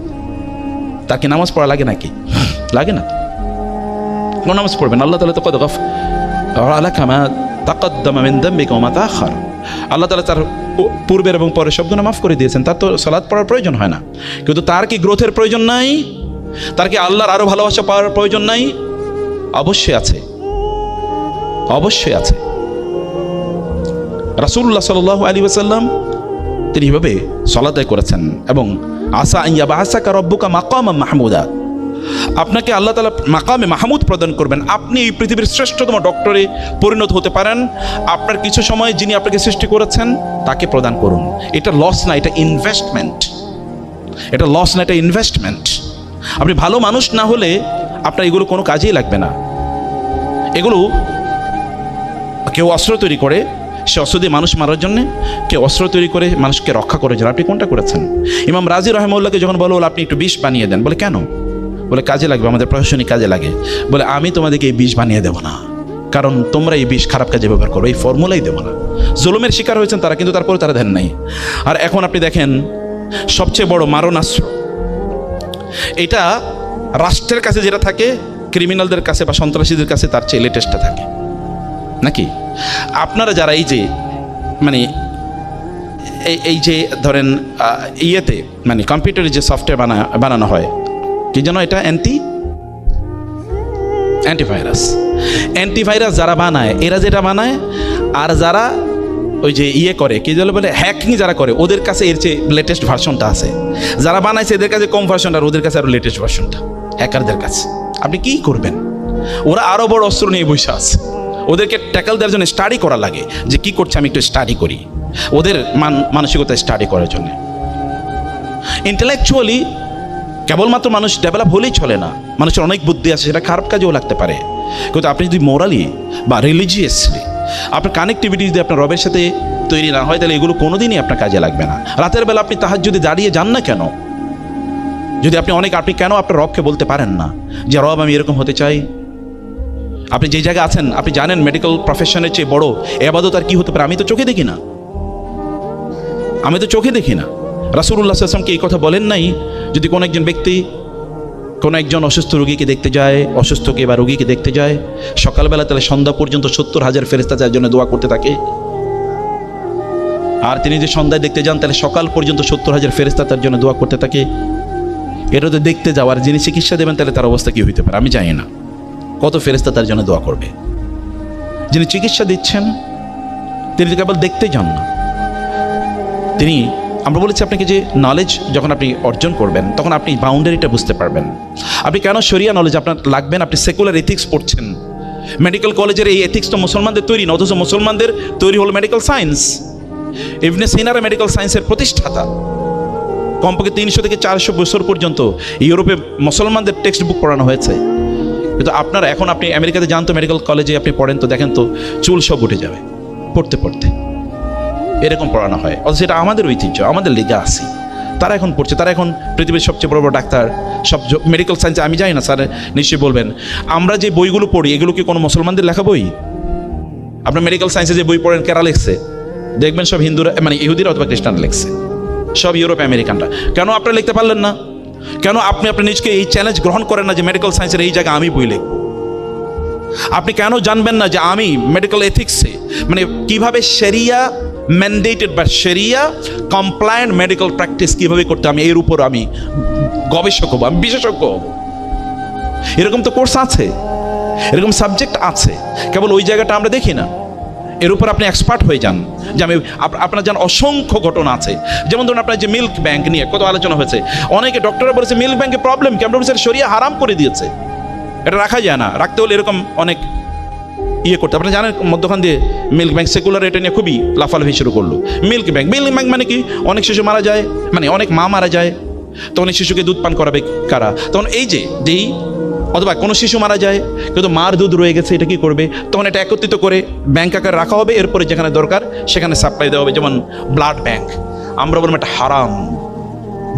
লাগে না। কোন নামাজ পড়বেন? আল্লাহ তাআলা তো কদ গাফারা লাকা মা তাকদ্দামা মিন যামবিকা ওয়া মা তাআখার। আল্লাহ তাআলা তার পূর্বের এবং পরের সব গুনাহ মাফ করে দিয়েছেন, তার তো সালাত পড়ার প্রয়োজন হয় না। কিন্তু তার কি গ্রোথের প্রয়োজন নাই? তার কি আল্লাহর আরো ভালোবাসা পাওয়ার প্রয়োজন নাই? অবশ্যই আছে। রাসূলুল্লাহ সাল্লাল্লাহু আলাইহি ওয়াসাল্লাম তিনি এভাবে সালাত আদায় করেছেন, এবং আসা আন ইয়াবআসাকা রাব্বুকা মাকামান মাহমুদা, আপনাকে আল্লাহ তাআলা মাকামে মাহমুদ প্রদান করবেন, আপনি এই পৃথিবীর শ্রেষ্ঠতম ডক্টরে পরিণত হতে পারেন। আপনার কিছু সময় যিনি আপনাকে সৃষ্টি করেছেন তাকে প্রদান করুন। এটা লস না, এটা ইনভেস্টমেন্ট। এটা লস না, এটা ইনভেস্টমেন্ট। আপনি ভালো মানুষ না হলে আপনার এগুলো কোনো কাজেই লাগবে না। এগুলো কেউ অস্ত্র তৈরি করে, সে অস্ত্র দিয়ে মানুষ মারার জন্যে, কেউ অস্ত্র তৈরি করে মানুষকে রক্ষা করার জন্য। আপনি কোনটা করেছেন? ইমাম রাজি রহমাউল্লাহকে যখন বলো আপনি একটু বিষ বানিয়ে দেন, বলে কেন? বলে কাজে লাগবে, আমাদের প্রশাসনিক কাজে লাগে। বলে আমি তোমাদেরকে এই বিষ বানিয়ে দেবো না, কারণ তোমরা এই বিষ খারাপ কাজে ব্যবহার করো, এই ফর্মুলাই দেবো না। জুলুমের শিকার হয়েছেন তারা, কিন্তু তারপরে তারা দেন নাই। আর এখন আপনি দেখেন সবচেয়ে বড় মারণাস্ত্র, এটা রাষ্ট্রের কাছে যেটা থাকে, ক্রিমিনালদের কাছে বা সন্ত্রাসীদের কাছে তার চেয়ে লেটেস্টটা থাকে নাকি? আপনারা যারা এই যে মানে এই যে ধরেন ইয়েতে মানে কম্পিউটারে যে সফটওয়্যার বানানো হয়, কি যেন এটা অ্যান্টিভাইরাস যারা বানায়, এরা যেটা বানায়, আর যারা ওই যে ইয়ে করে কি যেন বলে হ্যাকিং যারা করে, ওদের কাছে এর চেয়ে লেটেস্ট ভার্সনটা আছে। যারা বানাইছে এদের কাছে কম ভার্সনটা, আর ওদের কাছে আরো লেটেস্ট ভার্সনটা হ্যাকারদের কাছে। আপনি কি করবেন? ওরা আরো বড় অস্ত্র নিয়ে বসে আছে। ওদেরকে ট্যাকল দেওয়ার জন্য স্টাডি করা লাগে, যে কি করছে আমি একটু স্টাডি করি, ওদের মানসিকতা স্টাডি করার জন্য। ইন্টেলেকচুয়ালি কেবলমাত্র মানুষ ডেভেলপ হলেই চলে না, মানুষের অনেক বুদ্ধি আছে, সেটা খারাপ কাজেও লাগতে পারে। কিন্তু আপনি যদি মোরালি বা রিলিজিয়াসলি আপনার কানেক্টিভিটি যদি আপনার রবের সাথে তৈরি না হয়, তাহলে এগুলো কোনোদিনই আপনার কাজে লাগবে না। রাতের বেলা আপনি তাহাজ্জুদে দাঁড়িয়ে যান না কেন? যদি আপনি কেন আপনার রবকে বলতে পারেন না যে রব আমি এরকম হতে চাই? আপনি যে জায়গায় আছেন, আপনি জানেন মেডিকেল প্রফেশনের চেয়ে বড় ইবাদত আর কি হতে পারে? আমি তো চোখে দেখি না। রাসূলুল্লাহ সাল্লাল্লাহু আলাইহি ওয়াসাল্লাম কি এই কথা বলেন নাই? যদি কোনো একজন ব্যক্তি কোনো একজন অসুস্থ রোগীকে দেখতে যায়, অসুস্থকে বা রোগীকে দেখতে যায় সকালবেলা, তাহলে সন্ধ্যা পর্যন্ত 70,000 ফেরেশতা তার জন্য দোয়া করতে থাকে। আর তিনি যে সন্ধ্যায় দেখতে যান, তাহলে সকাল পর্যন্ত 70,000 ফেরেশতা তার জন্য দোয়া করতে থাকে। এটা তো দেখতে যাওয়ার, যিনি চিকিৎসা দেবেন তাহলে তার অবস্থা কি হইতে পারে আমি জানি না। কত ফেরেশতা তার জন্য দোয়া করবে। যিনি চিকিৎসা দিচ্ছেন তিনি তো কেবল দেখতে যান না, তিনি, আমরা বলেছি আপনাকে যে নলেজ যখন আপনি অর্জন করবেন তখন আপনি বাউন্ডারিটা বুঝতে পারবেন। আপনি কেন শরিয়া নলেজ আপনার লাগবেন? আপনি সেকুলার এথিক্স পড়ছেন। মেডিকেল কলেজের এই এথিক্স তো মুসলমানদের তৈরি না, অথচ মুসলমানদের তৈরি হলো মেডিকেল সায়েন্স। ইবনে সিনারা মেডিকেল সায়েন্সের প্রতিষ্ঠাতা। কমপক্ষে 300 থেকে 400 বছর পর্যন্ত ইউরোপে মুসলমানদের টেক্সট বুক পড়ানো হয়েছে। কিন্তু আপনারা এখন আপনি আমেরিকাতে যান তো, মেডিকেল কলেজে আপনি পড়েন তো, দেখেন তো চুল সব উঠে যাবে পড়তে পড়তে, এরকম পড়ানো হয়। অথচ এটা আমাদের ঐতিহ্য, আমাদের লেগে আসি। তারা এখন পড়ছে, তারা এখন পৃথিবীর সবচেয়ে বড় বড় ডাক্তার, সব মেডিকেল সায়েন্সে। আমি জানি না, স্যার নিশ্চয়ই বলবেন। আমরা যে বইগুলো পড়ি এগুলো কি কোনো মুসলমানদের লেখা বই? আপনার মেডিকেল সায়েন্সে যে বই পড়েন কারা লিখছে? দেখবেন সব হিন্দুরা, মানে ইহুদিরা অথবা খ্রিস্টানরা লিখছে, সব ইউরোপ আমেরিকানরা। কেন আপনারা লিখতে পারলেন না? কেন আপনি আপনার নিজকে এই চ্যালেঞ্জ গ্রহণ করেন না যে মেডিকেল সায়েন্সের এই জায়গায় আমি বই লিখব? আপনি কেন জানবেন না যে আমি মেডিকেল এথিক্সে মানে কিভাবে শরিয়া ম্যান্ডেটেড বা শরিয়া কমপ্লায়েন্ট মেডিকেল প্র্যাকটিস কিভাবে করতে, আমি এর উপর আমি গবেষক হব, আমি বিশেষজ্ঞ হব। এরকম তো কোর্স আছে, এরকম সাবজেক্ট আছে, কেবল ওই জায়গাটা আমরা দেখি না। এর উপর আপনি এক্সপার্ট হয়ে যান। যে আমি আপনার জান অসংখ্য ঘটনা আছে। যেমন ধরুন আপনার যে মিল্ক ব্যাংক নিয়ে কত আলোচনা হয়েছে, অনেকে ডক্টররা বলেছে মিল্ক ব্যাংকে প্রবলেম কি? আমরা বলছি শরিয়া হারাম করে দিয়েছে, এটা রাখা যায় না, রাখতে হলে এরকম অনেক ইয়ে করতে। আপনারা জানেন মধ্যখান দিয়ে মিল্ক ব্যাংক সেকুলার এটা নিয়ে খুবই লাফালাফি শুরু করলো। মিল্ক ব্যাংক মানে কি? অনেক শিশু মারা যায়, মানে অনেক মা মারা যায়, তো অনেক শিশুকে দুধ পান করাবে কারা? তখন এই যেই অথবা কোনো শিশু মারা যায় কিন্তু মার দুধ রয়ে গেছে, এটা কি করবে? তখন এটা একত্রিত করে ব্যাংক আকারে রাখা হবে, এরপরে যেখানে দরকার সেখানে সাপ্লাই দেওয়া হবে, যেমন ব্লাড ব্যাংক। আমরা বলবো এটা হারাম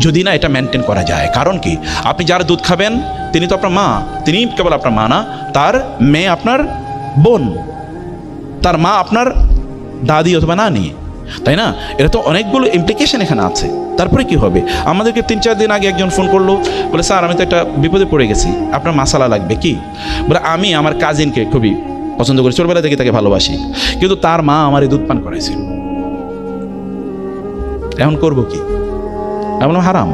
যদি না এটা মেনটেন করা যায়। কারণ কি? আপনি যার দুধ খাবেন তিনি তো আপনার মা, তিনি কেবল আপনার মা না, তার মেয়ে আপনার বোন, তার মা আপনার দাদি অথবা নানি, তাই না? এটা তো অনেকগুলো ইমপ্লিকেশন এখানে আছে। তারপরে কি হবে? আমাদেরকে 3-4 দিন আগে একজন ফোন করলো, বলে স্যার আমি তো একটা বিপদে পড়ে গেছি, আপনার মাসালা লাগবে কি? বলে আমি আমার কাজিনকে খুবই পছন্দ করি, ছোটবেলা থেকে তাকে ভালোবাসি, কিন্তু তার মা আমার দুধ পান করাইছে, এখন করবো কি? এমন হারাম।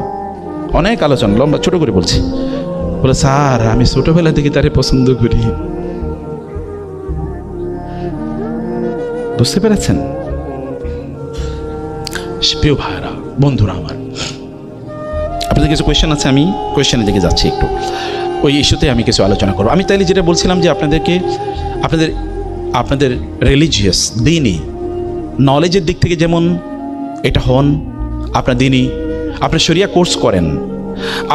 অনেক আলোচনা, লম্বা ছোট করে বলছি। বলে স্যার আমি ছোটবেলা থেকে তারে পছন্দ করি। বুঝতে পেরেছেন? প্রিয় ভাইরা, বন্ধুরা আমার, আপনাদের কিছু কোয়েশ্চেন আছে, আমি কোয়েশ্চেনের দিকে যাচ্ছি একটু। ওই ইস্যুতে আমি কিছু আলোচনা করবো। আমি তাইলে যেটা বলছিলাম যে আপনাদেরকে আপনাদের রিলিজিয়াস দিনই নলেজের দিক থেকে যেমন এটা হন, আপনার দিনই আপনি শরিয়া কোর্স করেন,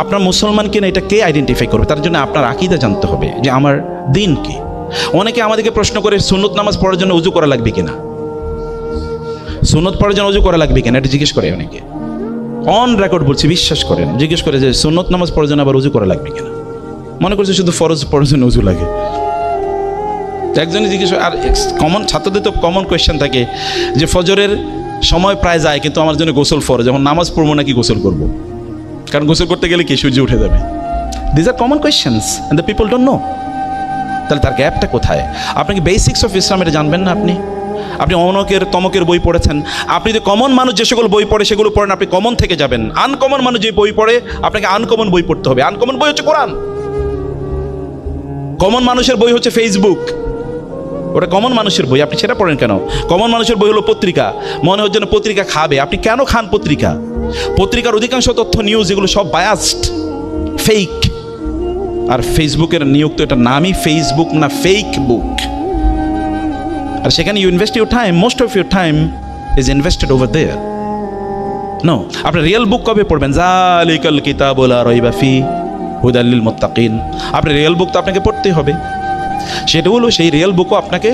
আপনার মুসলমান কিনা এটা কে আইডেন্টিফাই করবে? তার জন্য আপনার আকীদা জানতে হবে যে আমার দিন কি। অনেকে আমাদেরকে প্রশ্ন করে সুন্নত নামাজ পড়ার জন্য উজু করা লাগবে কিনা, সুন্নত পড়ার জন্য উজু করা লাগবে কিনা, এটা জিজ্ঞেস করে অনেকে। অন রেকর্ড বলছি, বিশ্বাস করেন, জিজ্ঞেস করে যে সুন্নত নামাজ পড়ার জন্য আবার উজু করা লাগবে কিনা। মনে করছে শুধু ফরজ পড়ার জন্য উজু লাগে। একজনই জিজ্ঞেস, আর কমন ছাত্রদের তো কমন কোয়েশ্চেন থাকে যে ফজরের সময় প্রায় যায় কিন্তু আমার জন্য গোসল ফরজ, যখন নামাজ পড়বো নাকি গোসল করব, কারণ গোসল করতে গেলে কি সূর্য উঠে যাবে। This are common questions and the people don't know. তাহলে তার গ্যাপটা কোথায়? আপনাকে বেসিক্স অফ ইসলাম এটা জানবেন না। আপনি অনকের তমকের বই পড়েছেন, আপনি যে কমন মানুষ যে সকল বই পড়ে সেগুলো পড়েন, আপনি কমন থেকে যাবেন। আনকমন মানুষ যে বই পড়ে, আপনাকে আনকমন বই পড়তে হবে। আনকমন বই হচ্ছে কোরআন। কমন মানুষের বই হচ্ছে ফেসবুক, ওটা কমন মানুষের বই, আপনি সেটা পড়েন কেন? কমন মানুষের বই হলো পত্রিকা, মনে হচ্ছে না পত্রিকা খাবে। আপনি কেন খান পত্রিকা? পত্রিকার অধিকাংশ তথ্য নিউজ এগুলো সব বায়াসড, ফেক। আর ফেসবুকের নিয়োগ তো এটা নামই ফেসবুক না, ফেক বুক। আর সেখানে you invest your time, most of your time is invested over there. No, আপনি রিয়েল বুক কবে পড়বেন? যালিকাল কিতাবু লা রাইবা ফি হুদাল লিল মুত্তাকিন। আপনি রিয়েল বুক তো আপনাকে পড়তেই হবে। সেটা হলো সেই রিয়েল বুকও আপনাকে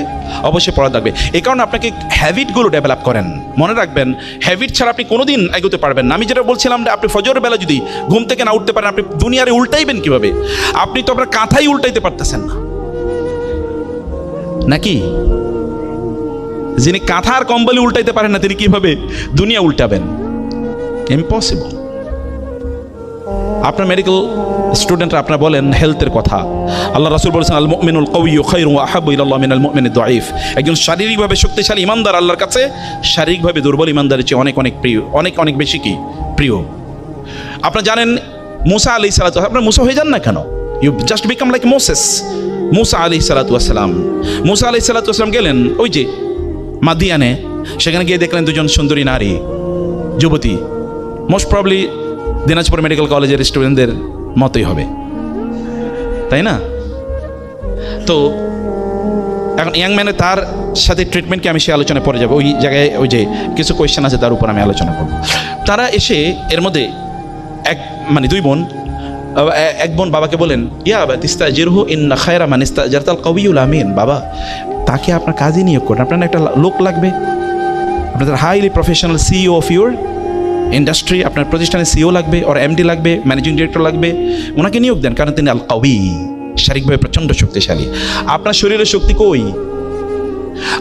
অবশ্যই পড়া লাগবে। এই কারণে আপনাকে হ্যাবিটগুলো ডেভেলপ করেন। মনে রাখবেন, হ্যাবিট ছাড়া আপনি কোনোদিন এগোতে পারবেন না। আমি যেটা বলছিলাম যে আপনি ফজরের বেলা যদি ঘুম থেকে না উঠতে পারেন, আপনি দুনিয়ারে উল্টাইবেন কিভাবে? আপনি তো আপনার কাঁথাই উল্টাইতে পারতেছেন না, নাকি? যিনি কাঁথা আর কম্বলি উল্টাইতে পারেন না, তিনি কিভাবে দুনিয়া উল্টাবেন? ইম্পসিবল। আপনার মেডিকেল স্টুডেন্টরা আপনার বলেন হেলথের কথা। আল্লাহ রাসূল বলেছেন, আল মুমিনুল কাওয়িয়্যু খায়রুন ওয়া আহাব্বু ইলাল্লাহ মিনাল মুমিনিদ দাঈফ। একজন শারীরিকভাবে শক্তিশালী ইমানদার আল্লাহর কাছে শারীরিকভাবে দুর্বল ইমানদারের চেয়ে অনেক অনেক প্রিয়, অনেক অনেক বেশি কি প্রিয়। আপনারা জানেন মুসা আলাইহিস সালাতু, আপনারা মুসা হয়ে যান না কেন? You just become like Moses. Musa আলাইহিস সালাতু ওয়াস সালাম, মুসা আলাইহিস সালাতু ওয়াস সালাম গেলেন ওই যে মাদিয়ানে, সেখানে গিয়ে দেখলেন দুজন সুন্দরী নারী, যুবতী, মোস্ট প্রবলি দিনাজপুর মেডিকেল কলেজের স্টুডেন্টদের মতোই হবে, তাই না? তো এখন ইয়াং ম্যানে তার সাথে ট্রিটমেন্টকে আমি সে আলোচনায় পরে যাবো। ওই জায়গায় ওই যে কিছু কোয়েশ্চেন আছে তার উপর আমি আলোচনা করব। তারা এসে এর মধ্যে দুই বোন, এক বোন বাবাকে বলেন, ইয়া আবা তিস্তাজিরহু ইন্না খায়রা মান ইস্তাজারতাল কাওয়িয়ুল আমিন। বাবা, তাকে আপনার কাজে নিয়োগ করেন, আপনার একটা লোক লাগবে, আপনাদের highly professional CEO of your industry, আপনার প্রতিষ্ঠানে সিও লাগবে, ওর এমডি লাগবে, ম্যানেজিং ডিরেক্টর লাগবে, ওনাকে নিয়োগ দেন, কারণ তিনি আল কাওয়ি, শারীরিকভাবে প্রচণ্ড শক্তিশালী। আপনার শরীরের শক্তি কই?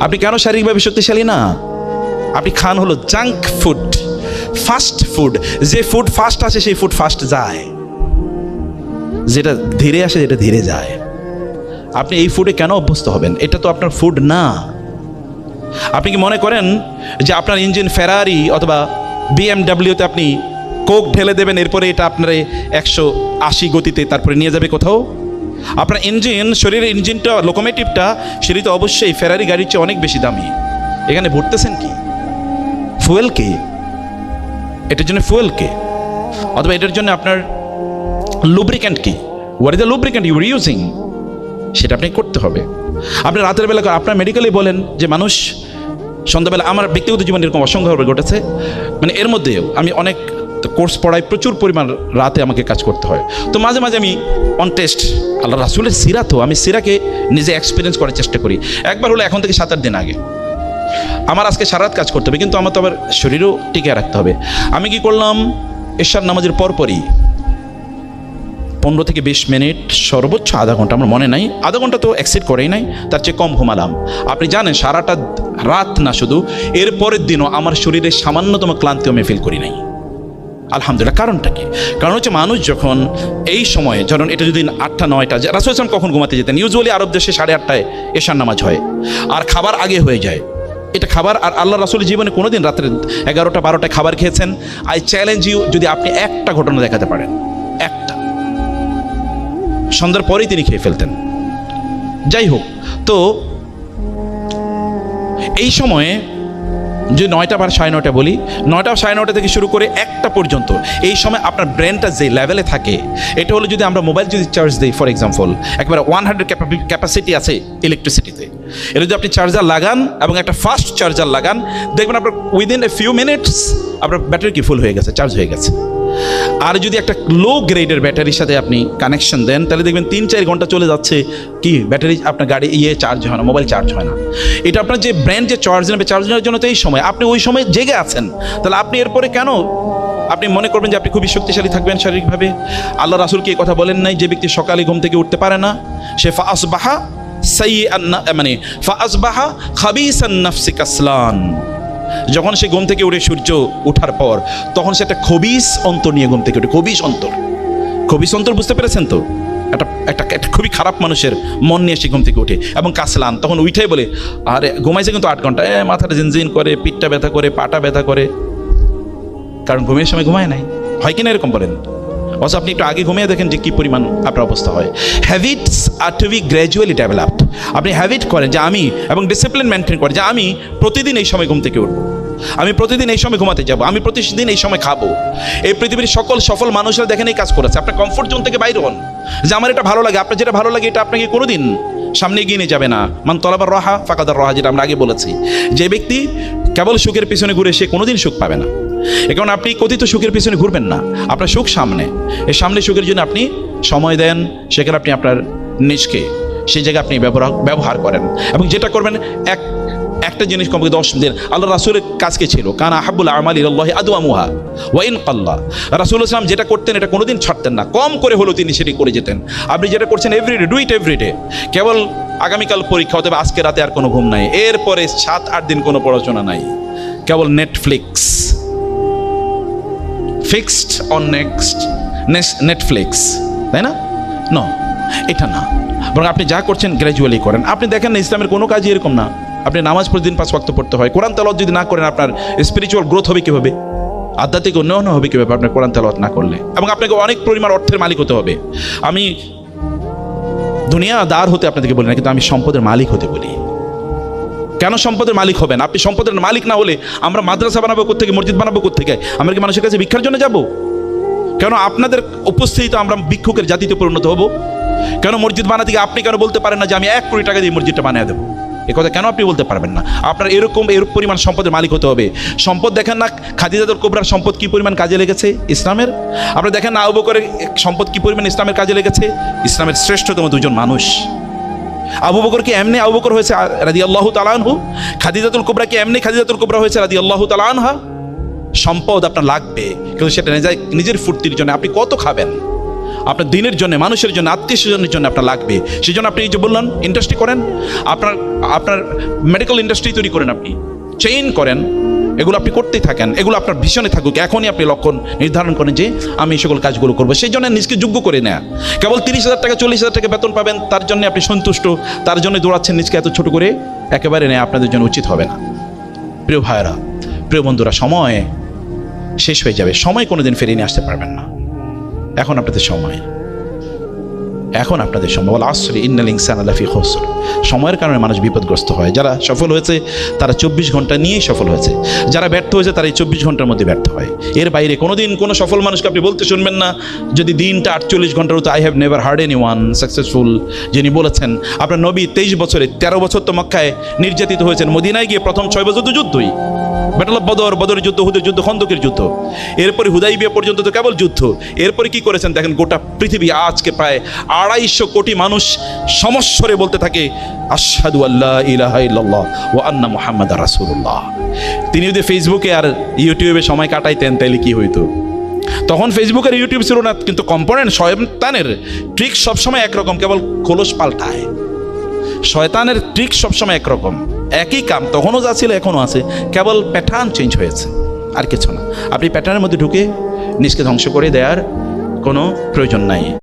আপনি কেন শারীরিকভাবে শক্তিশালী না? আপনি খান হলো জাঙ্ক ফুড, ফাস্ট ফুড। যে ফুড ফাস্ট আসে সেই ফুড ফাস্ট যায়, যেটা ধীরে আসে যেটা ধীরে যায়। আপনি এই ফুডে কেন অভ্যস্ত হবেন? এটা তো আপনার ফুড না। আপনি কি মনে করেন যে আপনার ইঞ্জিন ফেরারি অথবা বিএমডাব্লিউতে আপনি কোক ঢেলে দেবেন, এরপরে এটা আপনার 180 গতিতে তারপরে নিয়ে যাবে কোথাও? আপনার ইঞ্জিন, শরীরের ইঞ্জিনটা, লোকোমেটিভটা, সেটি তো অবশ্যই ফেরারি গাড়ির চেয়ে অনেক বেশি দামি। এখানে ভরতেছেন কি? ফুয়েল কে? এটার জন্য ফুয়েল কে? অথবা এটার জন্য আপনার লুব্রিক্যান্ট কি? What is the lubricant you are using? সেটা আপনাকে করতে হবে। আপনি রাতের বেলা, আপনার মেডিকেলে বলেন যে মানুষ সন্ধ্যাবেলা, আমার ব্যক্তিগত জীবনে এরকম অসংখ্যভাবে ঘটেছে, এর মধ্যেও আমি অনেক কোর্স পড়াই, প্রচুর পরিমাণ রাতে আমাকে কাজ করতে হয়। তো মাঝে মাঝে আমি অন টেস্ট আল্লাহ রাসূলের সিরা, তো আমি সিরাকে নিজে এক্সপিরিয়েন্স করার চেষ্টা করি। একবার হলো এখন থেকে 7-8 দিন আগে, আমার আজকে সারা রাত কাজ করতে হবে, কিন্তু আমার তো আবার শরীরও টিকে রাখতে হবে। আমি কি করলাম, এশার নামাজের পরপরই 15 থেকে 20 মিনিট, সর্বোচ্চ আধা ঘন্টা, আমার মনে নাই, আধা ঘন্টা তো এক্সিড করেই নাই, তার চেয়ে কম ঘুমালাম। আপনি জানেন সারাটা রাত না শুধু, এর পরের দিনও আমার শরীরে সামান্যতম ক্লান্তি আমি ফিল করি নাই, আলহামদুলিল্লাহ। কারণটা কি? কারণ হচ্ছে মানুষ যখন এই সময়ে, ধরুন এটা যদি 8টা-9টা, রাসূল সাল্লাল্লাহু কখন ঘুমাতে যেতেন? ইউজুয়ালি আরব দেশে 8:30টায় এশার নামাজ হয়, আর খাবার আগে হয়ে যায়। এটা খাবার, আর আল্লাহ রাসূলের জীবনে কোনোদিন রাত্রে 11টা-12টায় খাবার খেয়েছেন? আই চ্যালেঞ্জ ইউ, যদি আপনি একটা ঘটনা দেখাতে পারেন, একটা, সন্ধ্যার পরেই তিনি খেয়ে ফেলতেন। যাই হোক, তো এই সময়ে যে 9টা বা 9:30 বলি, 9টা 9:30 থেকে শুরু করে 1টা পর্যন্ত, এই সময় আপনার ব্রেনটা যে লেভেলে থাকে, এটা হলো যদি আমরা মোবাইল যদি চার্জ দিই, ফর এক্সাম্পল, একবারে 100 ক্যাপাসিটি আছে ইলেকট্রিসিটিতে, এটা যদি আপনি চার্জার লাগান এবং একটা ফাস্ট চার্জার লাগান, দেখবেন আপনার উইদিন এ ফিউ মিনিটস আপনার ব্যাটারি কি ফুল হয়ে গেছে, চার্জ হয়ে গেছে। আর যদি একটা লো গ্রেডের ব্যাটারির সাথে আপনি কানেকশন দেন, তাহলে দেখবেন 3-4 ঘন্টা চলে যাচ্ছে, কি ব্যাটারি আপনার গাড়ি চার্জ হয় না, মোবাইল চার্জ হয় না। এটা আপনার যে ব্র্যান্ড যে চার্জ নেবে, চার্জ নেওয়ার জন্য তো এই সময়, আপনি ওই সময় জেগে আছেন, তাহলে আপনি এরপরে কেন আপনি মনে করবেন যে আপনি খুবই শক্তিশালী থাকবেন শারীরিকভাবে? আল্লাহ রাসূল কি এই কথা বলেন নাই, যে ব্যক্তি সকালে ঘুম থেকে উঠতে পারে না সে ফাসবাহা ফাসবাহা খাবিসান নাফসি কাসলান, যখন সে ঘুম থেকে উঠে সূর্য ওঠার পর তখন সে একটা খবিস অন্তর নিয়ে ঘুম থেকে উঠে। খবিস অন্তর বুঝতে পেরেছেন তো? একটা খুবই খারাপ মানুষের মন নিয়ে সে ঘুম থেকে উঠে, এবং কাসলান তখন উঠেই বলে আরে ঘুমাইছে কিন্তু 8 ঘন্টা, মাথাটা জিনজিন করে, পিঠটা ব্যথা করে, পাটা ব্যথা করে, কারণ ঘুমের সময় ঘুমায় নাই। হয় কিনা এরকম বলেন? অথচ আপনি একটু আগে ঘুমিয়ে দেখেন যে কী পরিমাণ আপনার অবস্থা হয়। হ্যাবিটস আর টু বি গ্র্যাজুয়ালি ডেভেলপড। আপনি হ্যাবিট করেন যে আমি, এবং ডিসিপ্লিন মেনটেন করেন যে আমি প্রতিদিন এই সময় ঘুম থেকে উঠবো, আমি প্রতিদিন এই সময় ঘুমাতে যাব, আমি প্রতিদিন এই সময় খাবো। এই পৃথিবীর সকল সফল মানুষরা দেখেন এই কাজ করেছে। আপনার কমফোর্ট জোন থেকে বাইরে হন, যে আমার এটা ভালো লাগে, আপনার যেটা ভালো লাগে এটা আপনাকে কোনোদিন সামনে এগিয়ে নিয়ে যাবে না। মান তলাবার রাহা ফাকাদার রাহা, যেটা আমরা আগে বলেছি। যে ব্যক্তি কেবল সুখের পিছনে ঘুরে সে কোনোদিন সুখ পাবে না। এ কারণে আপনি কথিত সুখের পিছনে ঘুরবেন না, আপনার সুখ সামনে। এই সামনে সুখের জন্য আপনি সময় দেন, সেখানে আপনি আপনার নিজকে সেই জায়গায় আপনি ব্যবহার করেন, এবং যেটা করবেন একটা জিনিস কমপক্ষে 10 দিন। আল্লাহ রাসূলের কাজকে ছিল কানা আহাব্বুল আমালি ইলাল্লাহি আদওয়ামুহা ওয়া ইন কাল্লা। রাসূলুল্লাহ সাল্লাল্লাহু আলাইহি ওয়াসাল্লাম যেটা করতেন এটা কোনোদিন ছাড়তেন না, কম করে হলেও তিনি সেটি করে যেতেন। আপনি যেটা করছেন এভরিডে, ডু ইট এভরিডে। কেবল আগামীকাল পরীক্ষা হতে হবে, আজকে রাতে আর কোনো ঘুম নাই, এরপরে 7-8 দিন কোনো পড়াশোনা নাই, কেবল নেটফ্লিক্স, ফিক্সড অন নেটফ্লিক্স, তাই না? নো, এটা না, বরং আপনি যা করছেন গ্র্যাজুয়ালি করেন। আপনি দেখেন না ইসলামের কোনো কাজই এরকম না। আপনি নামাজ প্রতিদিন 5 ওয়াক্ত পড়তে হয়, কোরআন তেলাওয়াত যদি না করেন আপনার স্পিরিচুয়াল গ্রোথ হবে কীভাবে? আধ্যাত্মিক উন্নয়ন হবে কীভাবে আপনার কোরআন তেলাওয়াত না করলে? এবং আপনাকে অনেক পরিমাণ অর্থের মালিক হতে হবে। আমি দুনিয়াদার হতে আপনাদেরকে বলি না, কিন্তু আমি সম্পদের মালিক হতে বলি। কেন সম্পদের মালিক হবেন? আপনি সম্পদের মালিক না হলে আমরা মাদ্রাসা বানাবো কোত্থেকে, মসজিদ বানাবো কোত্থেকে? আমরা কি মানুষের কাছে ভিক্ষার জন্য যাব? কেন আপনাদের উপস্থিতিতে আমরা ভিক্ষুকের জাতিতে পরিণত হব? কেন মসজিদ বানাতে গিয়ে আপনি কেন বলতে পারেন না যে আমি 1 কোটি টাকা দিয়ে মসজিদটা বানিয়ে দেবো? এ কথা কেন আপনি বলতে পারবেন না? আপনার এরকম পরিমাণ সম্পদের মালিক হতে হবে। সম্পদ দেখেন না খাদিজাতুল কুবরার সম্পদ কি পরিমাণ কাজে লেগেছে ইসলামের। আপনারা দেখেন না আবু বকরের সম্পদ কি পরিমাণ ইসলামের কাজে লেগেছে। ইসলামের শ্রেষ্ঠতম 2জন মানুষ। আবু বকর কি এমনি আবু বকর হয়েছে রাদিয়াল্লাহু তাআলা আনহু? খাদিজাতুল কুবরা কি এমনি খাদিজাতুল কুবরা হয়েছে রাদিয়াল্লাহু তাআলা আনহা? সম্পদ আপনার লাগবে, কিন্তু সেটা নিজের ফুর্তির জন্য আপনি কত খাবেন, আপনার দিনের জন্য, মানুষের জন্য, আত্মীয় স্বজনের জন্য আপনার লাগবে। সেই জন্য আপনি এই যে বললেন ইন্ডাস্ট্রি করেন, আপনার মেডিকেল ইন্ডাস্ট্রি তৈরি করেন, আপনি চেইন করেন, এগুলো আপনি করতেই থাকেন, এগুলো আপনার ভীষণে থাকুক। এখনই আপনি লক্ষ্য নির্ধারণ করেন যে আমি এই সকল কাজগুলো করবো, সেই জন্য নিজকে যোগ্য করে নেয়া। কেবল 30,000 টাকা 40,000 টাকা বেতন পাবেন তার জন্য আপনি সন্তুষ্ট, তার জন্য দৌড়াচ্ছেন, নিজকে এত ছোট করে একেবারে নেয়া আপনাদের জন্য উচিত হবে না। প্রিয় ভাইয়েরা, প্রিয় বন্ধুরা, সময় শেষ হয়ে যাবে, সময় কোনোদিন ফিরিয়ে নিয়ে আসতে পারবেন না। এখন আপনাদের সময়, ওয়াল আসরি ইন্নাল ইনসানা লাফি খুসর। সময়ের কারণে মানুষ বিপদগ্রস্ত হয়। যারা সফল হয়েছে তারা 24 ঘন্টা নিয়েই সফল হয়েছে, যারা ব্যর্থ হয়েছে তারা এই 24 ঘন্টার মধ্যে ব্যর্থ হয়। এর বাইরে কোনোদিন কোনো সফল মানুষকে আপনি বলতে শুনবেন না যদি দিনটা 48 ঘন্টার হতো। I have never hard any one successful যিনি বলেছেন। আপনার নবী 23 বছরে 13 বছর তো মক্কায় নির্যাতিত হয়েছেন, মদিনায় গিয়ে প্রথম 6 বছর তো যুদ্ধই, ব্যাটল অফ বদরের যুদ্ধ, হুদের যুদ্ধ, খন্দকের যুদ্ধ, এরপরে হুদাইবিয়া পর্যন্ত তো কেবল যুদ্ধ। এরপরে কি করেছেন দেখেন, গোটা পৃথিবী আজকে প্রায় 250 কোটি মানুষ সমস্বরে বলতে থাকে আশহাদু আল্লা ইলাহা ইল্লাল্লাহ ওয়া আন্না মুহাম্মাদার রাসূলুল্লাহ। তিনি যদি ফেসবুকে আর ইউটিউবে সময় কাটাইতেন তাহলে কি হইতো? তখন ফেসবুক আর ইউটিউব ছিল না, কিন্তু কম্পোনেন্ট শয়তানের ট্রিক সবসময় একরকম, কেবল খোলস পাল্টায়। শয়তানের ট্রিক সবসময় একরকম, একই কাম, তখনও যা ছিল এখনও আছে, কেবল প্যাটার্ন চেঞ্জ হয়েছে, আর কিছু না। আপনি প্যাটার্নের মধ্যে ঢুকে নিজকে ধ্বংস করে দেওয়ার কোনো প্রয়োজন নাই।